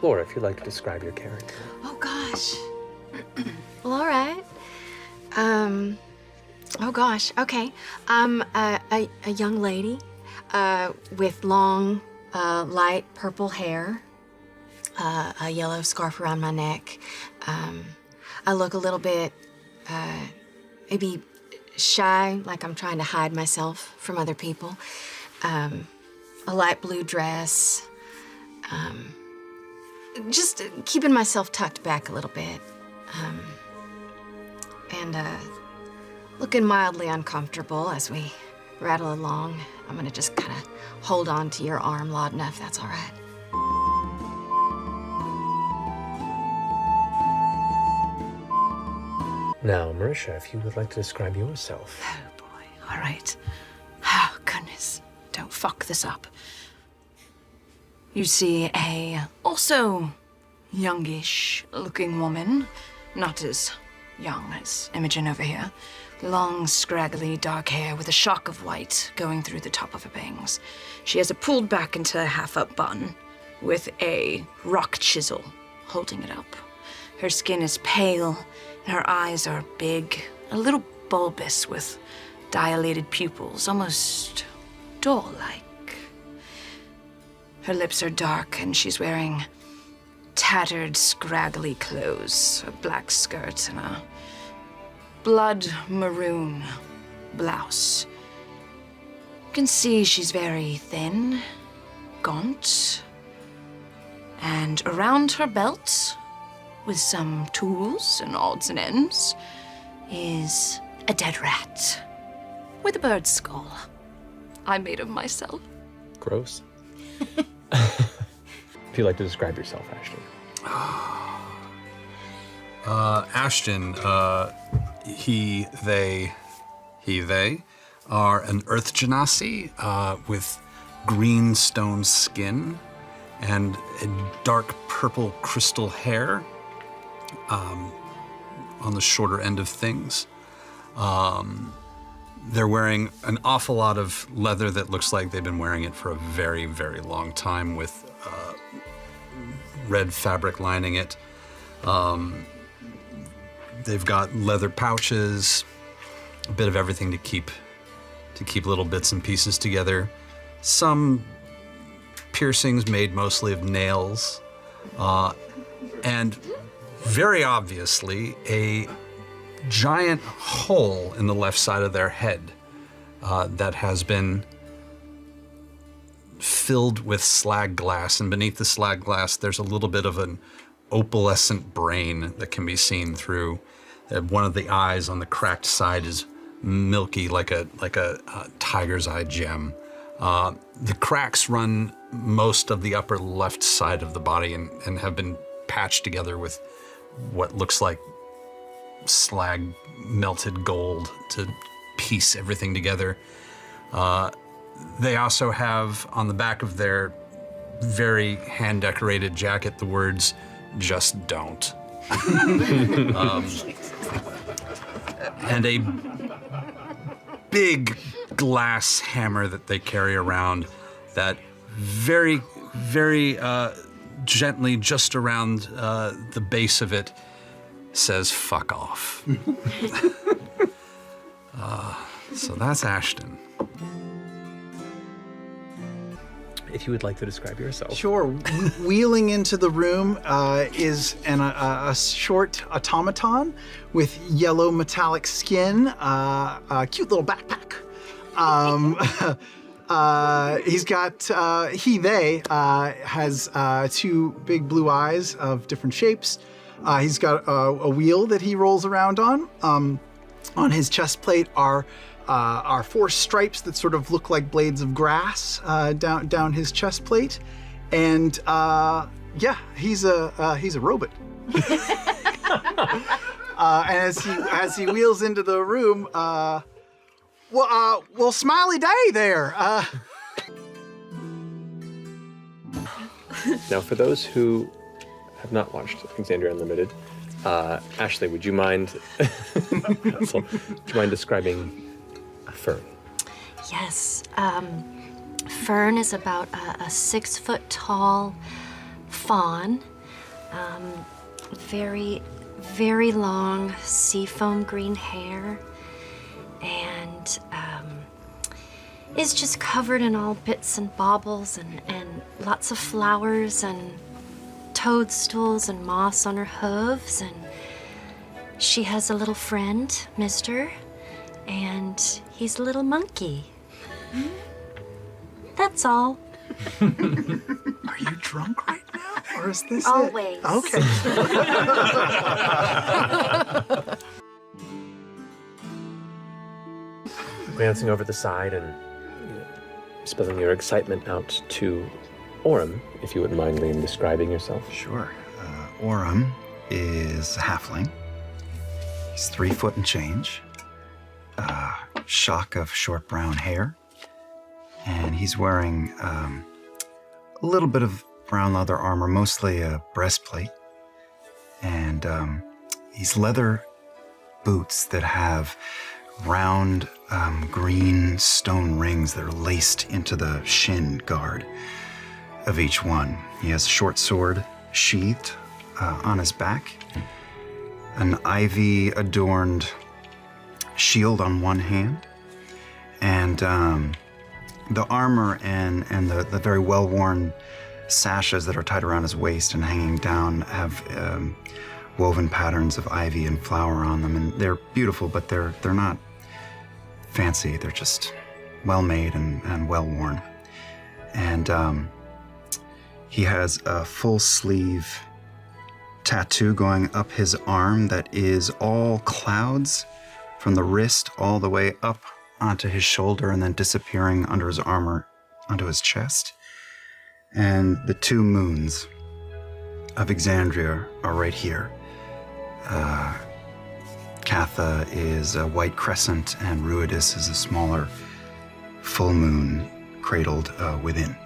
Laura, if you'd like to describe your character. Oh, gosh. Well, all right. Oh, gosh. Okay. I'm a young lady with long, light purple hair, a yellow scarf around my neck. I look a little bit, maybe shy, like I'm trying to hide myself from other people. A light blue dress. Just keeping myself tucked back a little bit. And looking mildly uncomfortable as we rattle along. I'm gonna just kind of hold on to your arm, Laudna, if that's all right. Now, Marisha, if you would like to describe yourself. Oh, boy. All right. Oh, goodness. Don't fuck this up. You see a also youngish-looking woman, not as young as Imogen over here. Long, scraggly, dark hair with a shock of white going through the top of her bangs. She has it pulled back into a half-up bun with a rock chisel holding it up. Her skin is pale, and her eyes are big, a little bulbous with dilated pupils, almost doll-like. Her lips are dark, and she's wearing tattered, scraggly clothes, a black skirt and a blood maroon blouse. You can see she's very thin, gaunt, and around her belt, with some tools and odds and ends, is a dead rat with a bird skull I made of myself. Gross. If you'd like to describe yourself, Ashton. Ashton, they are an earth genasi with green stone skin and a dark purple crystal hair on the shorter end of things. They're wearing an awful lot of leather that looks like they've been wearing it for a very, very long time with red fabric lining it. They've got leather pouches, a bit of everything to keep little bits and pieces together. Some piercings made mostly of nails, and very obviously a giant hole in the left side of their head that has been filled with slag glass, and beneath the slag glass there's a little bit of an opalescent brain that can be seen through. One of the eyes on the cracked side is milky like a tiger's eye gem. The cracks run most of the upper left side of the body and have been patched together with what looks like slag melted gold to piece everything together. They also have on the back of their very hand-decorated jacket the words, "Just don't." And a big glass hammer that they carry around that very, very gently, just around the base of it, says, "Fuck off." So that's Ashton. If you would like to describe yourself. Sure. Wheeling into the room is a short automaton with yellow metallic skin, a cute little backpack. They has two big blue eyes of different shapes. He's got a wheel that he rolls around on. On his chest plate are four stripes that sort of look like blades of grass down his chest plate, and he's a robot. And as he wheels into the room, well, smiley day there. Now, for those who have not watched Alexandria Unlimited, Ashley, would you mind describing Fern? Yes. Fern is about a 6 foot tall, fawn, very, very long seafoam green hair, and is just covered in all bits and baubles and lots of flowers and toadstools and moss on her hooves. And she has a little friend, Mister, and he's a little monkey. That's all. Are you drunk right now, or is this Always. it? Okay. Glancing over the side and spilling your excitement out to Orem, if you wouldn't mind, Liam, describing yourself. Sure. Orem is a halfling. He's 3 foot and change. Shock of short brown hair. And he's wearing a little bit of brown leather armor, mostly a breastplate. And these leather boots that have round green stone rings that are laced into the shin guard of each one. He has a short sword sheathed on his back, an ivy-adorned shield on one hand, and the armor and the very well-worn sashes that are tied around his waist and hanging down have woven patterns of ivy and flower on them, and they're beautiful, but they're not fancy. They're just well-made and well-worn. And he has a full sleeve tattoo going up his arm that is all clouds from the wrist all the way up onto his shoulder and then disappearing under his armor onto his chest. And the 2 moons of Exandria are right here. Catha is a white crescent and Ruidus is a smaller full moon cradled within.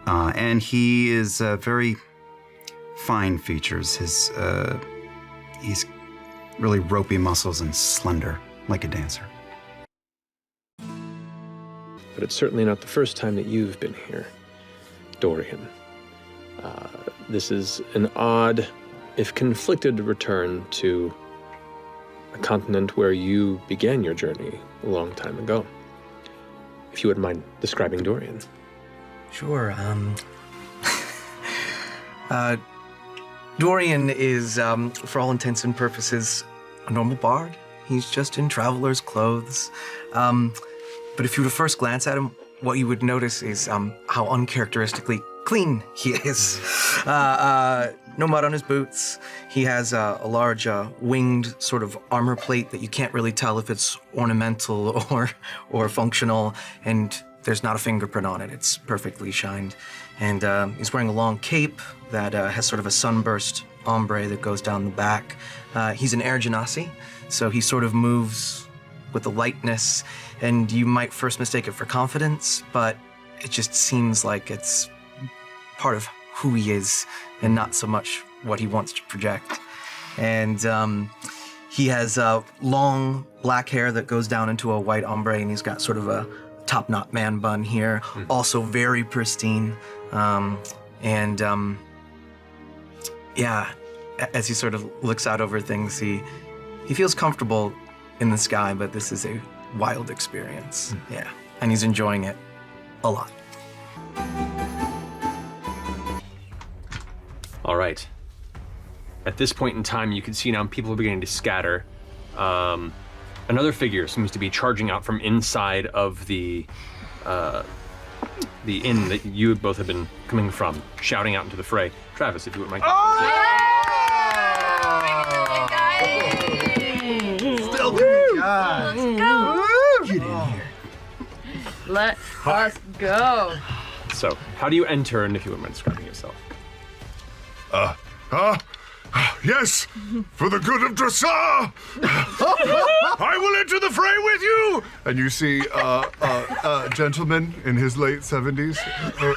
And he is very fine features. He's really ropey muscles and slender, like a dancer. But it's certainly not the first time that you've been here, Dorian. This is an odd, if conflicted, return to a continent where you began your journey a long time ago. If you wouldn't mind describing Dorian. Sure. Dorian is, for all intents and purposes, a normal bard. He's just in traveler's clothes. But if you were to first glance at him, what you would notice is how uncharacteristically clean he is. No mud on his boots. He has a large winged sort of armor plate that you can't really tell if it's ornamental or functional, and there's not a fingerprint on it. It's perfectly shined. And he's wearing a long cape that has sort of a sunburst ombre that goes down the back. He's an Air Genasi, so he sort of moves with a lightness, and you might first mistake it for confidence, but it just seems like it's part of who he is and not so much what he wants to project. And he has long black hair that goes down into a white ombre, and he's got sort of a top knot man bun here, also very pristine. Yeah, as he sort of looks out over things, he feels comfortable in the sky, but this is a wild experience. Yeah, and he's enjoying it a lot. All right. At this point in time, you can see now people are beginning to scatter. Another figure seems to be charging out from inside of the inn that you both have been coming from, shouting out into the fray. Travis, if you wouldn't mind. Still doing God. Let's go. Get in here. Let us go. So, how do you enter, and if you wouldn't mind describing yourself? Yes, for the good of Dressar, I will enter the fray with you. And you see a gentleman in his late 70s,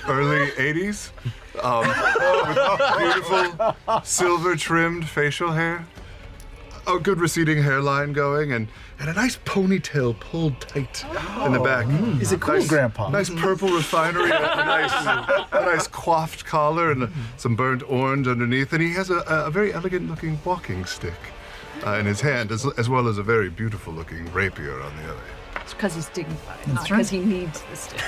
early 80s, with beautiful silver-trimmed facial hair. a good receding hairline going, and a nice ponytail pulled tight in the back. He's a cool nice, grandpa. Nice purple refinery, a nice coiffed collar, and some burnt orange underneath. And he has a very elegant-looking walking stick in his hand, as well as a very beautiful-looking rapier on the other. It's because he's dignified, not right. because he needs the stick.